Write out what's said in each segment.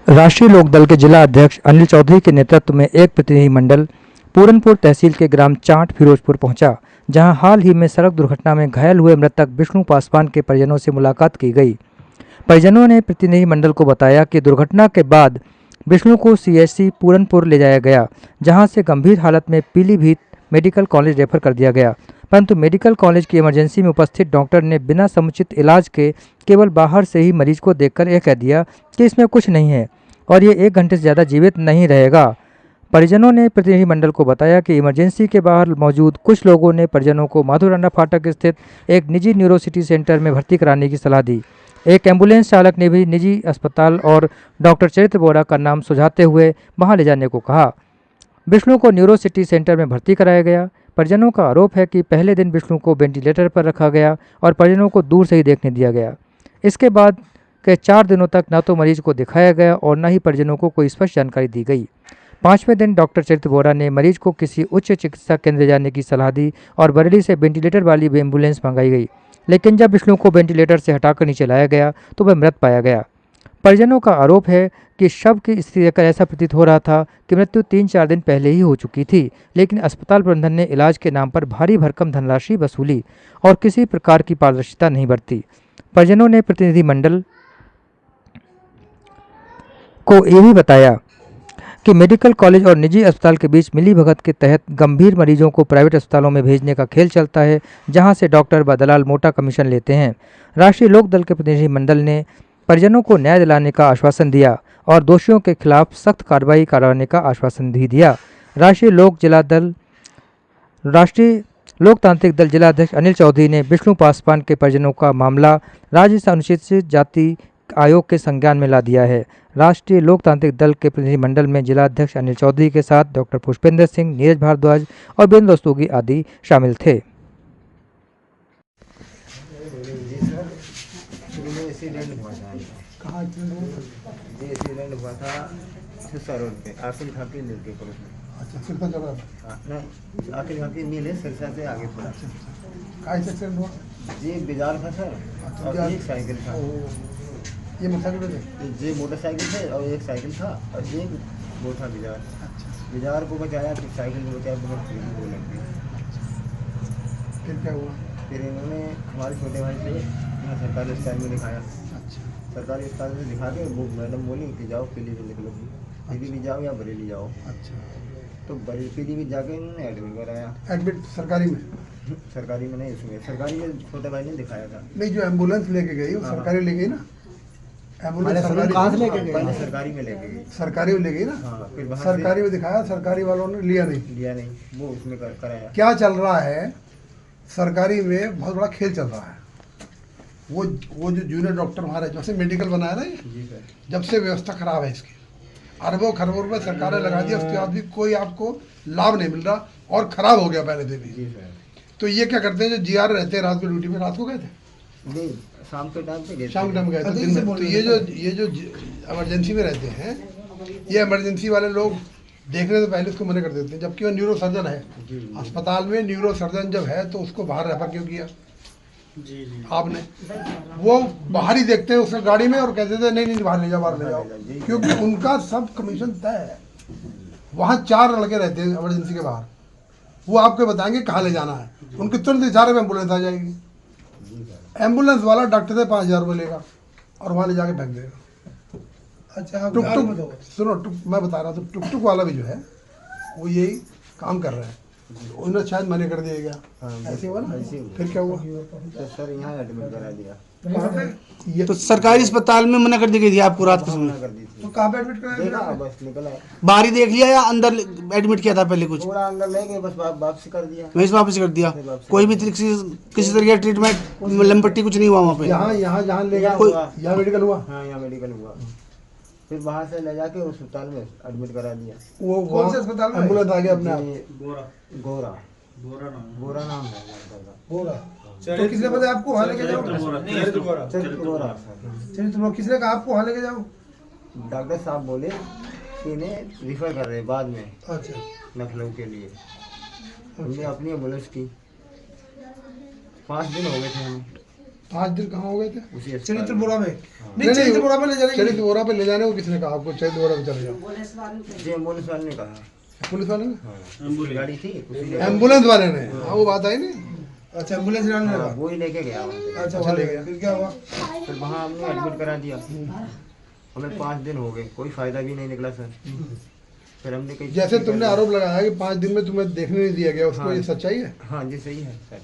राष्ट्रीय लोकदल के जिला अध्यक्ष अनिल चौधरी के नेतृत्व में एक प्रतिनिधिमंडल पूरनपुर तहसील के ग्राम चाट फिरोजपुर पहुंचा, जहां हाल ही में सड़क दुर्घटना में घायल हुए मृतक विष्णु पासवान के परिजनों से मुलाकात की गई। परिजनों ने प्रतिनिधिमंडल को बताया कि दुर्घटना के बाद विष्णु को सीएचसी पूरनपुर ले जाया गया, जहां से गंभीर हालत में पीलीभीत मेडिकल कॉलेज रेफर कर दिया गया, परंतु मेडिकल कॉलेज की इमरजेंसी में उपस्थित डॉक्टर ने बिना समुचित इलाज के केवल बाहर से ही मरीज को देखकर यह कह दिया कि इसमें कुछ नहीं है और ये 1 घंटे से ज़्यादा जीवित नहीं रहेगा। परिजनों ने प्रतिनिधिमंडल को बताया कि इमरजेंसी के बाहर मौजूद कुछ लोगों ने परिजनों को माधुराना फाटक स्थित एक निजी न्यूरोसिटी सेंटर में भर्ती कराने की सलाह दी। एक एम्बुलेंस चालक ने भी निजी अस्पताल और डॉक्टर चरित्र बोरा का नाम सुझाते हुए वहां ले जाने को कहा। विष्णु को न्यूरोसिटी सेंटर में भर्ती कराया गया। परिजनों का आरोप है कि पहले दिन विष्णु को वेंटिलेटर पर रखा गया और परिजनों को दूर से ही देखने दिया गया। इसके बाद के 4 दिनों तक न तो मरीज को दिखाया गया और न ही परिजनों को कोई स्पष्ट जानकारी दी गई। 5वें दिन डॉक्टर चरित्र बोरा ने मरीज को किसी उच्च चिकित्सा केंद्र जाने की सलाह दी और बरेली से वेंटिलेटर वाली एम्बुलेंस मंगाई गई, लेकिन जब विष्णु को वेंटिलेटर से हटाकर नीचे लाया गया तो वह मृत पाया गया। परिजनों का आरोप है कि शव की स्थिति देखकर ऐसा प्रतीत हो रहा था कि मृत्यु 3-4 दिन पहले ही हो चुकी थी, लेकिन अस्पताल प्रबंधन ने इलाज के नाम पर भारी भरकम धनराशि वसूली और किसी प्रकार की पारदर्शिता नहीं बरती। परिजनों ने प्रतिनिधिमंडल को यह भी बताया कि मेडिकल कॉलेज और निजी अस्पताल के बीच मिलीभगत के तहत गंभीर मरीजों को प्राइवेट अस्पतालों में भेजने का खेल चलता है, जहां से डॉक्टर व दलाल मोटा कमीशन लेते हैं। राष्ट्रीय लोकदल के प्रतिनिधिमंडल ने परिजनों को न्याय दिलाने का आश्वासन दिया और दोषियों के खिलाफ सख्त कार्रवाई कराने का आश्वासन भी दिया। राष्ट्रीय लोकतांत्रिक दल जिला अध्यक्ष अनिल चौधरी ने विष्णु पासवान के परिजनों का मामला राज्य अनुसूचित जाति आयोग के संज्ञान में ला दिया है। राष्ट्रीय लोकतांत्रिक दल के प्रतिनिधिमंडल में जिला अध्यक्ष अनिल चौधरी के साथ डॉक्टर पुष्पेंद्र सिंह, नीरज भारद्वाज और वीरेंद्र रस्तोगी आदि शामिल थे। एक्सीडेंट हुआ था सिरसा रोड पे आखिर खा के मिल के अच्छा, सिरसा जगह आखिर खा के मिले सिरसा से आगे थोड़ा काय से एक्सीडेंट हुआ? जी बाजार था सर और एक साइकिल था। ये मोटरसाइकिल पे थे? जी मोटरसाइकिल थे और एक साइकिल था और एक वो था बाजार। अच्छा, बाजार को बचाया फिर साइकिल को बचाया बहुत फिर वो लग गई। फिर क्या हुआ? फिर इन्होंने हमारे छोटे भाई से यहाँ सरकारी अस्पताल में दिखाया। अच्छा, सरकारी अस्पताल में दिखा के वो मैडम बोली कि जाओ पीलीभीत निकलोगी, पीलीभीत जाओ या बरेली जाओ। अच्छा, तो पीलीभीत जाके इन्होंने एडमिट कराया। एडमिट सरकारी में? सरकारी में नहीं, इसमें सरकारी में छोटे भाई ने दिखाया था। नहीं, जो एम्बुलेंस लेके गई वो हाँ। सरकारी ले गई ना? एम्बुलेंस सरकारी कहाँ से लेके गए? पहले सरकारी में लेके गई। सरकारी में ले गई ना? हाँ, फिर वहाँ सरकारी में दिखाया, सरकारी वालों ने लिया नहीं। लिया नहीं, वो उसमें कराया। क्या चल रहा है सरकारी में? बहुत बड़ा खेल चल रहा है। वो जो जूनियर डॉक्टर हमारे जब से मेडिकल बनाया ना, जी सर, जब से व्यवस्था खराब है इसकी, अरबों खरबों रुपए सरकारें लगा दिया, उसके बाद भी कोई आपको लाभ नहीं मिल रहा और खराब हो गया पहले से भी। जी सर। तो ये क्या करते हैं, जो जीआर रहते हैं रात को ड्यूटी में, रात को गए थे? नहीं, शाम के टाइम पे गए। शाम टाइम गए थे, दिन में। तो ये जो इमरजेंसी में रहते हैं, ये इमरजेंसी वाले लोग देखने से पहले उसको मना कर देते हैं, जबकि वो न्यूरो सर्जन है। अस्पताल में न्यूरो सर्जन जब है तो उसको बाहर रेफर क्यों किया? जी आपने वो बाहर ही देखते हैं उसका गाड़ी में और कहते थे नहीं बाहर ले जाओ, बाहर ले जाओ, क्योंकि उनका सब कमीशन तय है। वहाँ 4 लड़के रहते हैं इमरजेंसी के बाहर, वो आपको बताएंगे कहाँ ले जाना है, उनके तुरंत इशारे में एम्बुलेंस आ जाएगी। एम्बुलेंस वाला डॉक्टर से 5,000 रुपये लेगा और वहाँ ले जाके फेंक देगा। अच्छा, टुक सुनो, मैं बता रहा हूँ, टुक वाला भी जो है वो यही काम कर रहा है। उन्हें शायद मना कर दिया गया। ऐसे हुआ ना? फिर क्या हुआ? तो सर यहाँ एडमिट करा दिया। तो सरकारी अस्पताल में मना कर दी गई थी आपको रात को? मना कर दी थी। तो कहाँ पे एडमिट कराया? देखा बस निकल आया। बाहर ही देख लिया या अंदर एडमिट किया था पहले? कुछ पूरा अंदर ले गए, बस वापसी कर दिया। वैसे वापस कर दिया? कोई भी किसी तरह का ट्रीटमेंट, लंपट्टी कुछ नहीं हुआ वहाँ पे? यहाँ ले गया, यहाँ मेडिकल हुआ। हाँ, यहाँ मेडिकल हुआ। फिर वहाँ से ले जाके उस अस्पताल में एडमिट करा दिया। वो कौन से अस्पताल में? एम्बुलेंस आ गया अपने आप। गोरा नाम है गोरा। तो किसने बताया आपको वहाँ लेके जाओ? चरित्र गोरा। चरित्र किसने कहा आपको वहाँ लेके जाओ? डॉक्टर साहब बोले कि इन्हें रिफर कर रहे बाद में। अच्छा, लखनऊ के लिए हमने अपनी एम्बुलेंस की। 5 दिन हो गए थे हमें। 5 दिन कहाँ हो गए थे? उसी अस्पताल चरित्र में। बोरा में हाँ। नहीं चरित्र बोरा में ले जाने के लिए चरित्र बोरा पे ले जाने को किसने कहा आपको? चरित्र बोरा पे चले जाओ, जी एम्बुलेंस वाले ने कहा। पुलिस वाले ने? हाँ, उसी गाड़ी थी उसी ने एम्बुलेंस वाले ने? हाँ वो बात आई नहीं। अच्छा एम्बुलेंस लाने हाँ, लगा। वो ही लेके गया वहाँ पे। अच्छा वहाँ ले गया फिर क्या हुआ? फिर वहाँ हमने एडमिट करा दिया। हमें 5 दिन हो गए, कोई फायदा भी नहीं निकला सर। फिर हमने कहीं जैसे तुमने आरोप लगाया कि 5 दिन में तुम्हें देखने नहीं दिया गया, उसको हाँ। ये सच्चाई है? हाँ जी सही है सर।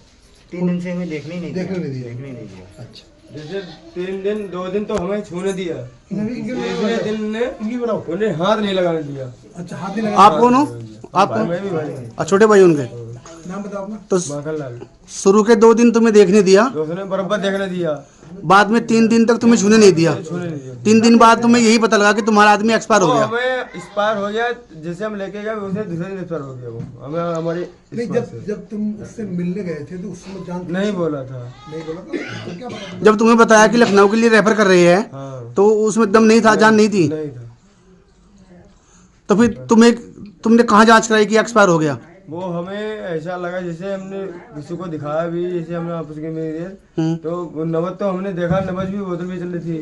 3 दिन से हमें देखने ही नहीं देखने नहीं दिया। देखने ही नहीं दिया। अच्छा, जैसे 3 दिन 2 दिन तो हमें छूने दिया, इनकी तीसरे दिन ने इनकी बनाओ। उन्हें हाथ नहीं लगाने दिया। अच्छा हाथ नहीं लगा। आप कौन हो? आप कौन? मैं भी भाई हूँ। और छोटे भाई उनके? नाम बताओ अपना। तो माखनलाल। शुरू के 2 दिन तुम्हें देखने दिया, दोस्तों ने बराबर देखने दिया, बाद में 3 दिन तक तुम्हें छूने नहीं दिया। छूने नहीं दिया। 3 दिन बाद तुम्हें यही पता लगा कि तुम्हारा आदमी एक्सपायर हो वो गया। हमें एक्सपायर हो गया, जैसे हम लेके गए उसे दूसरे दिन एक्सपायर हो गया। वो हमें हमारी नहीं एक्सपायर से जब तुम उससे मिलने गए थे तो उस समय जान नहीं बोला था। नहीं बोला था तो क्या पता? जब तुम्हें बताया कि लखनऊ के लिए रेफर कर रहे हैं, हाँ तो उसमें दम नहीं था, जान नहीं थी, नहीं था। तो फिर तुमने कहाँ जांच कराई कि एक्सपायर हो गया? वो हमें ऐसा लगा जैसे हमने किसी को दिखाया भी, जैसे हमने आपस के में तो वो नमक तो हमने देखा, नमक भी बोतल भी चल रही थी,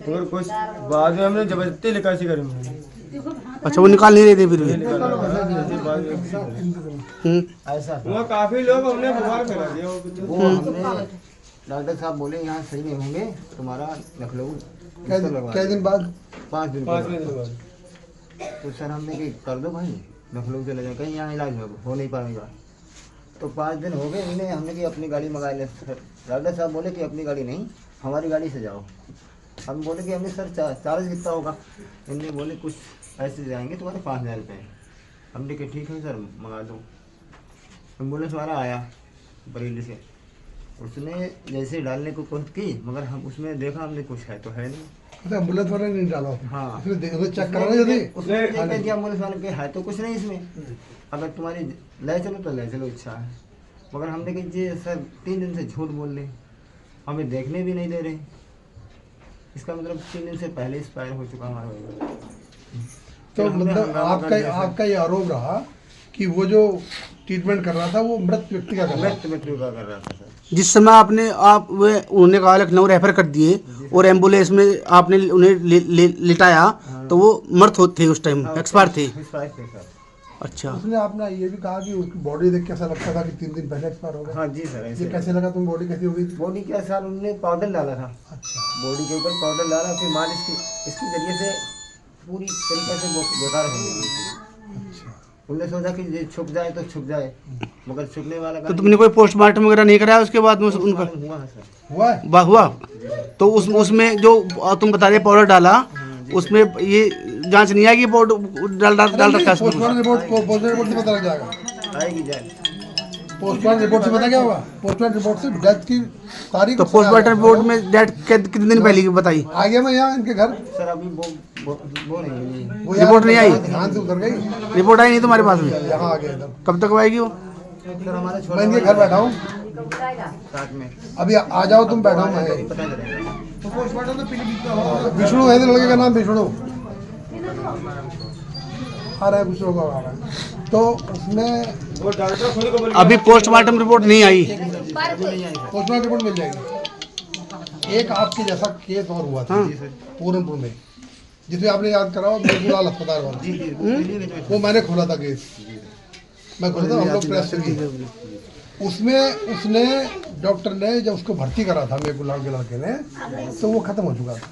मगर कुछ बाद में हमने जबरदस्ती निकासी करी हमने। अच्छा वो निकाल नहीं रहे थे फिर भी? ऐसा था। वहाँ काफी लोग हमने बुखार फैला दिया वो वो हमने डॉक्टर साहब बोले यहाँ सही नहीं होंगे, तुम्हारा लखनऊ क्या दिन बाद? 5 दिन 5 बाद। दिन बाद। तो सर हमने कि कर दो भाई, लखनऊ चले जाए, कहीं यहाँ इलाज हो नहीं पाएगा। तो 5 दिन हो गए, इन्हें हमने कि अपनी गाड़ी मंगा ले। डॉक्टर साहब बोले कि अपनी गाड़ी नहीं, हमारी गाड़ी से जाओ। हम बोले कि हमने सर चार्ज कितना होगा? इनने बोले कुछ पैसे जाएंगे तुम्हारे 5,000 रुपये। हमने कि ठीक है सर मंगा दो। एम्बुलेंस वाला आया बरेली से, उसने जैसे डालने को कोशिश की, मगर हम उसमें देखा हमने कुछ है तो है नहीं। अच्छा एम्बुलेंस वाले ने नहीं डाला? हाँ उसने चेक करा नहीं जल्दी? उसने ये कह दिया एम्बुलेंस वाले के है तो कुछ नहीं इसमें, अगर तुम्हारी ले चलो तो ले चलो, इच्छा है। मगर हमने कहा जी सर 3 दिन से झूठ बोल रहे, हमें देखने भी नहीं दे रहे। इसका मतलब 3 दिन से पहले एक्सपायर हो चुका हमारा। तो मतलब आपका ये आरोप रहा कि वो जो ट्रीटमेंट कर रहा था वो मृत व्यक्ति का कर रहा था? मृत्यु का कर रहा था सर। जिस समय उन्होंने कहा लखनऊ रेफर कर दिए और एम्बुलेंस में आपने उन्हें लिटाया, तो वो मृत थे उस टाइम, एक्सपायर थे। एक्सपायर थे सर। अच्छा, उसने आपने ये भी कहा कि उसकी बॉडी देख के ऐसा लगता था कि 3 दिन पहले एक्सपायर हो गया। हाँ जी सर ये ऐसे। कैसे लगा? तुम बॉडी कैसी हो गई थी? बॉडी क्या सर, उन्होंने पाउडर डाला था अच्छा, बॉडी के ऊपर, पाउडर डाला, फिर मालिश की, इसके जरिए से पूरी तरीके से वो बेकार हो गई थी। अच्छा। उन्होंने सोचा कि ये छुप जाए तो छुप जाए, मगर छुपने वाला तो तुमने कोई पोस्टमार्टम वगैरह नहीं कराया उसके बाद में उनका? हुआ है सर। हुआ है? हुआ? तो उसमें जो तुम बता रहे पाउडर डाला, उसमें ये जांच नहीं आएगी? पाउडर डाल रखा है उसमें? पोस्टमार्टम रिपोर्ट से पता लग जाएगा। आएगी जाए। पोस्टमार्टम रिपोर्ट से पता क्या होगा? पोस्टमार्टम रिपोर्ट से डेथ की तारीख। तो पोस्टमार्टम रिपोर्ट में डेट कितने दिन पहले की बताई? आ गया मैं यहाँ इनके घर, सर अभी वो नहीं हुई। वो यहाँ रिपोर्ट नहीं आई? ध्यान से उतर गई, रिपोर्ट आई नहीं तुम्हारे पास में? यहाँ आ गया एकदम। कब तक आएगी वो? सर हमारे मैं छोटे इनके घर बैठा हूँ, साथ में अभी आ जाओ, तुम बैठा हूँ मैं। पता चलेगा। तो पोस्टमार्टम तो पीलीभीत विष्णु है लड़के का नाम, विष्णु आ रहा है, विष्णु का आ रहा है। तो उसमें वो डॉक्टर खुद को बोल अभी पोस्टमार्टम रिपोर्ट नहीं आई? पोस्टमार्टम रिपोर्ट मिल जाएगी। एक आपके जैसा केस और हुआ था पूरनपुर में, जिसमें आपने याद करा मेघूलाल अस्पताल वाला, वो मैंने खोला था केस, मैं खोला था, हम लोग प्रेस से की। उसमें उसने डॉक्टर ने जब उसको भर्ती करा था मेघूलाल के लड़के ने, तो वो खत्म हो चुका था,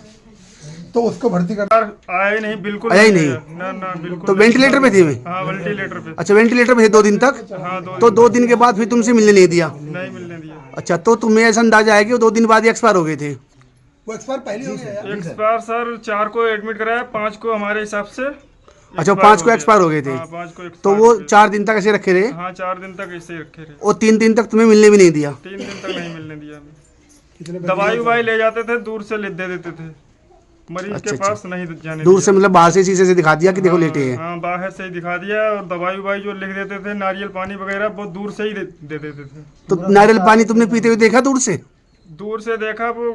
तो उसको भर्ती कर आया ही नहीं, बिल्कुल आया ही नहीं? ना ना बिल्कुल। तो वेंटिलेटर पे थे वे? हाँ वेंटिलेटर पे। अच्छा वेंटिलेटर पे थे 2 दिन तक? हाँ तो 2 दिन के बाद फिर तुमसे मिलने नहीं दिया? नहीं मिलने दिया। अच्छा, तो तुम्हें ऐसा अंदाजा है कि वो 2 दिन बाद ही एक्सपायर हो गए थे? वो एक्सपायर पहले हो गया यार। एक्सपायर सर 4 को एडमिट कराया, 5 को हमारे हिसाब से। अच्छा 5 को एक्सपायर हो गए थे? हाँ 5 को तो वो 4 दिन तक ऐसे रखे रहे? हाँ 4 दिन तक ऐसे ही रखे रहे। और 3 दिन तक तुम्हें मिलने भी नहीं दिया? 3 दिन तक नहीं मिलने दिया हमें। दवाई उवाई ले जाते थे, दूर से ले दे देते थे, मरीज अच्छा, के पास नहीं जाने दूर दिया। से मतलब बाहर से शीशे से दिखा दिया कि देखो लेटे हैं? हाँ बाहर से ही दिखा दिया, और दवाई उवाई जो लिख देते थे, नारियल पानी वगैरह, बहुत दूर से ही दे देते थे। तो नारियल पानी तुमने पीते हुए देखा दूर से? दूर से देखा, वो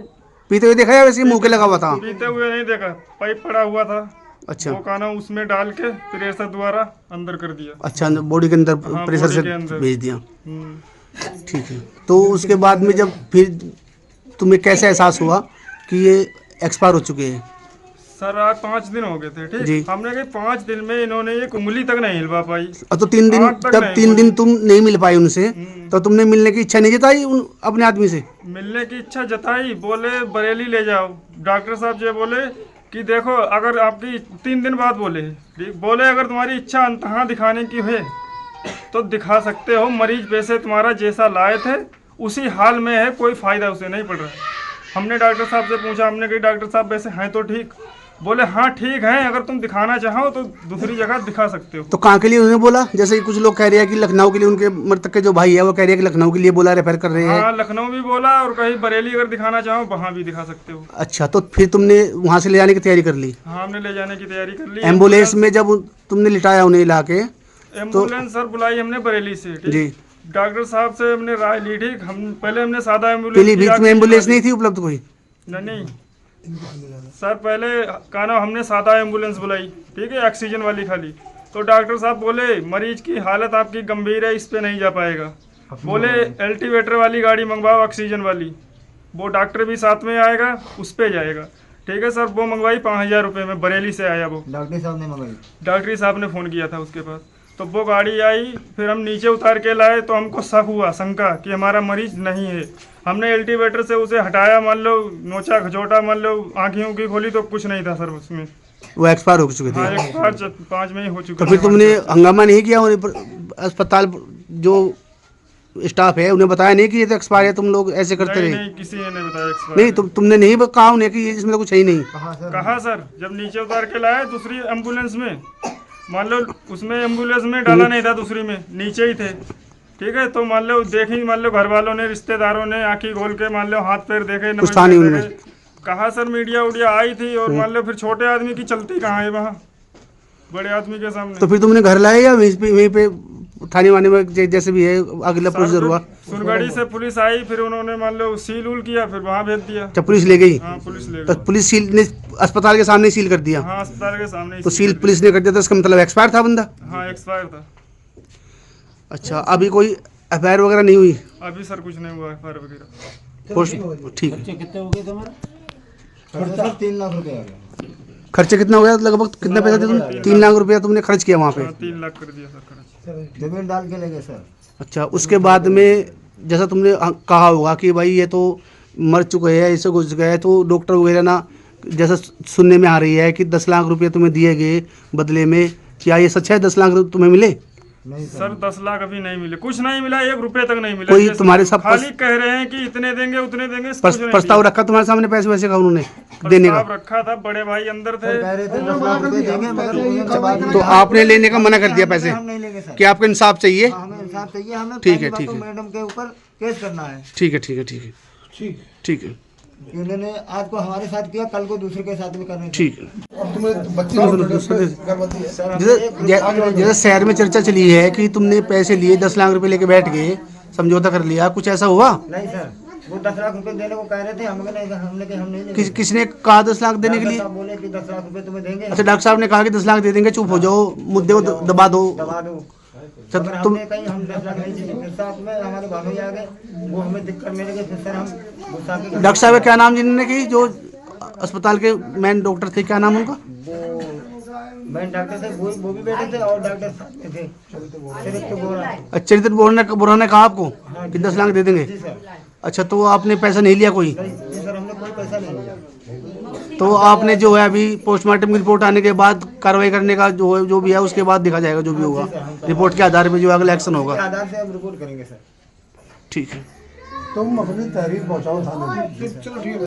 पीते हुए देखा या वैसे ही मुंह के लगा हुआ था? पीते हुए नहीं देखा, पाइप पड़ा हुआ था, अच्छा वो काना उसमें डाल के प्रेशर द्वारा अंदर कर दिया। अच्छा, बॉडी के अंदर प्रेशर बॉडी से के अंदर। भेज दिया? हम्म। ठीक है। तो उसके बाद में जब फिर तुम्हें कैसे एहसास हुआ कि ये एक्सपायर हो चुके हैं? सर आज 5 दिन हो गए थे, जी। ठीक। हमने कहा 5 दिन में इन्होंने एक उंगली तक नहीं हिलवा पाई। तो 3 दिन, आँख तक तब नहीं 3 दिन खुली। तुम नहीं मिल पाई उनसे, तो तुमने मिलने की इच्छा नहीं जताई अपने आदमी से? मिलने की इच्छा जताई, बोले बरेली ले जाओ। डॉक्टर साहब जो बोले कि देखो अगर आपकी 3 दिन बाद बोले, ठीक, बोले अगर तुम्हारी इच्छा अंतहा दिखाने की है तो दिखा सकते हो, मरीज पैसे तुम्हारा जैसा लाए थे उसी हाल में है, कोई फायदा उसे नहीं पड़ रहा है। हमने डॉक्टर साहब से पूछा, हमने कहा डॉक्टर साहब वैसे हैं तो ठीक? बोले हाँ ठीक है, अगर तुम दिखाना चाहो तो दूसरी जगह दिखा सकते हो। तो कहाँ के लिए उन्होंने बोला? जैसे कि कुछ लोग कह रहे हैं कि लखनऊ के लिए, उनके मृतक के जो भाई है वो कह रहे हैं कि लखनऊ के लिए बोला, रेफर कर रहे हैं। हाँ लखनऊ भी बोला और कहीं बरेली अगर दिखाना चाहो वहाँ भी दिखा सकते हो। अच्छा, तो फिर तुमने वहाँ से ले जाने की तैयारी कर ली? हाँ हमने ले जाने की तैयारी कर ली। एम्बुलेंस में जब तुमने लिटाया उन्हें ला के? एम्बुलेंस सर बुलाई हमने बरेली से, ठीक। जी। डॉक्टर साहब से हमने राय ली, ठीक। हम पहले हमने सादा एम्बुलेंस पीलीभीत में एम्बुलेंस नहीं थी उपलब्ध कोई? नहीं सर, पहले का नाम हमने सादा एम्बुलेंस बुलाई, ठीक है, ऑक्सीजन वाली खाली। तो डॉक्टर साहब बोले मरीज की हालत आपकी गंभीर है, इस पे नहीं जा पाएगा। बोले एल्टीवेटर वाली गाड़ी मंगवाओ, ऑक्सीजन वाली, वो डॉक्टर भी साथ में आएगा, उस पे जाएगा, ठीक है सर। वो मंगवाई 5,000 रुपये में, बरेली से आया वो। डॉक्टर साहब ने मंगाई। डॉक्टरी साहब ने फ़ोन किया था उसके पास, तो वो गाड़ी आई, फिर हम नीचे उतार के लाए तो हमको शक हुआ, शंका कि हमारा मरीज नहीं है। हमने एल्टीवेटर से उसे हटाया, मान लो नोचा खचोटा, मान लो आँखियों की खोली तो कुछ नहीं था सर उसमें। वो एक्सपायर हो चुके थे? हाँ एक्सपायर 5 में ही हो चुका। तो फिर तुमने हंगामा नहीं किया अस्पताल जो स्टाफ है उन्हें बताया नहीं कि ये तो एक्सपायर है, तुम लोग ऐसे करते रहे? नहीं किसी ने नहीं बताया एक्सपायर। नहीं, तुमने नहीं कहा उन्हें कि इसमें तो कुछ है ही नहीं? कहा सर, जब नीचे उतार के लाए दूसरी एम्बुलेंस में, मान लो उसमें एम्बुलेंस में डाला नहीं था, दूसरी में नीचे ही थे, ठीक है। तो मान लो देखी, मान लो घर वालों ने, रिश्तेदारों ने आंखें खोल के मान लो हाथ पैर देखे, कुछ था नहीं उनमें? कहा सर मीडिया उडिया आई थी, और मान लो फिर छोटे आदमी की चलती कहाँ है वहाँ बड़े आदमी के सामने। तो फिर तुमने घर लाए या वहीं पे थाने वाने में जैसे भी है अगला प्रोसीजर हुआ? सुनगढ़ी से पुलिस आई, फिर उन्होंने मान लो सील उल किया, फिर वहाँ भेज दिया। जब पुलिस ले गई? हाँ पुलिस ले तो गई। पुलिस सील ने अस्पताल के सामने सील कर दिया? हाँ अस्पताल के सामने ही तो सील पुलिस ने कर दिया, तो इसका मतलब एक्सपायर था बंदा? हाँ एक्सपायर था। अच्छा, अभी कोई एफआईआर वगैरह नहीं हुई? अभी सर कुछ नहीं हुआ एफआईआर वगैरह। ठीक है। कितने हो गए तुम्हारे? सर 3 लाख रुपए आ गए। खर्चा कितना हो गया लगभग? कितने पैसे थे तुमने? 3 लाख रुपया तुमने खर्च किया वहाँ पे? 3 लाख कर दिया सर खर्च। जमीन डाल के ले गए सर। अच्छा, उसके बाद में जैसा तुमने कहा होगा कि भाई ये तो मर चुके हैं, ऐसे घुस गए, तो डॉक्टर वगैरह ना, जैसा सुनने में आ रही है कि 10 लाख रुपये तुम्हें दिए गए बदले में, क्या ये सच है? 10 लाख तुम्हें मिले? नहीं सर 10 लाख अभी नहीं मिले, कुछ नहीं मिला, 1 रुपए तक नहीं मिला। कोई ये तुम्हारे सब सब खाली कह रहे हैं कि इतने देंगे उतने देंगे, कुछ नहीं प्रस्ताव दिया। रखा तुम्हारे सामने पैसे वैसे का उन्होंने देने का? प्रस्ताव रखा था, बड़े भाई अंदर थे। कह रहे थे 10 लाख रुपए देंगे, मगर उन्होंने बाद में- तो आपने लेने का मना कर दिया पैसे? हम नहीं लेंगे सर। कि आपको इंसाफ चाहिए? हाँ, हमें इंसाफ चाहिए, हमें ठीक है, पहली ठीक बात तो है। मैडम के ऊपर केस करना है। ठीक है, ठीक है, ठीक है, ठीक है, इन्होंने आज को हमारे साथ किया, कल को दूसरे के साथ भी करने ठीक है। और तुम्हें बच्चे गर्भवती है? जैसे शहर में चर्चा चली है कि तुमने पैसे लिए, 10 लाख रुपए लेके बैठ गए, समझौता कर लिया, कुछ ऐसा हुआ? नहीं सर, वो 10 लाख रुपए देने को कह रहे थे, हमने नहीं, हमने कहा हम नहीं लेंगे। किसने कहा 10 लाख देने के लिए? डॉक्टर साहब बोले कि 10 लाख रुपए तुम्हें देंगे। अच्छा, डॉक्टर साहब ने कहा कि 10 लाख दे देंगे, चुप हो जाओ, मुद्दे को दबा दो। दबा दो। सर, मगर तुम हमने कहीं हम 10 लाख नहीं देंगे। फिर साथ में हमारे भाभी आ गए, वो हमें दिक्कत में लगे, फिर सर हम गुस्सा के डॉक्टर साहब का क्या नाम जिन्होंने की, जो अस्पताल के मेन डॉक्टर थे, क्या नाम उनका? वो मैन डॉक्टर थे, वो भी बैठे थे, और डॉक्टर साथ में थे, चरित्र बोरा। चरित्र बोरा ने कहा आपको कि 10 लाख दे देंगे? जी सर। अच्छा, तो आपने पैसा नहीं लिया कोई? नहीं सर, हमने कोई पैसा नहीं लिया। तो आपने जो है अभी पोस्टमार्टम की रिपोर्ट आने के बाद कार्रवाई करने का जो भी है उसके बाद देखा जाएगा, जो भी होगा रिपोर्ट के आधार पे जो अगला एक्शन होगा। के आधार से हम रिपोर्ट करेंगे सर। ठीक है। तुम अपनी तहरीर पहुंचाओ थाने में। चलो ठीक है।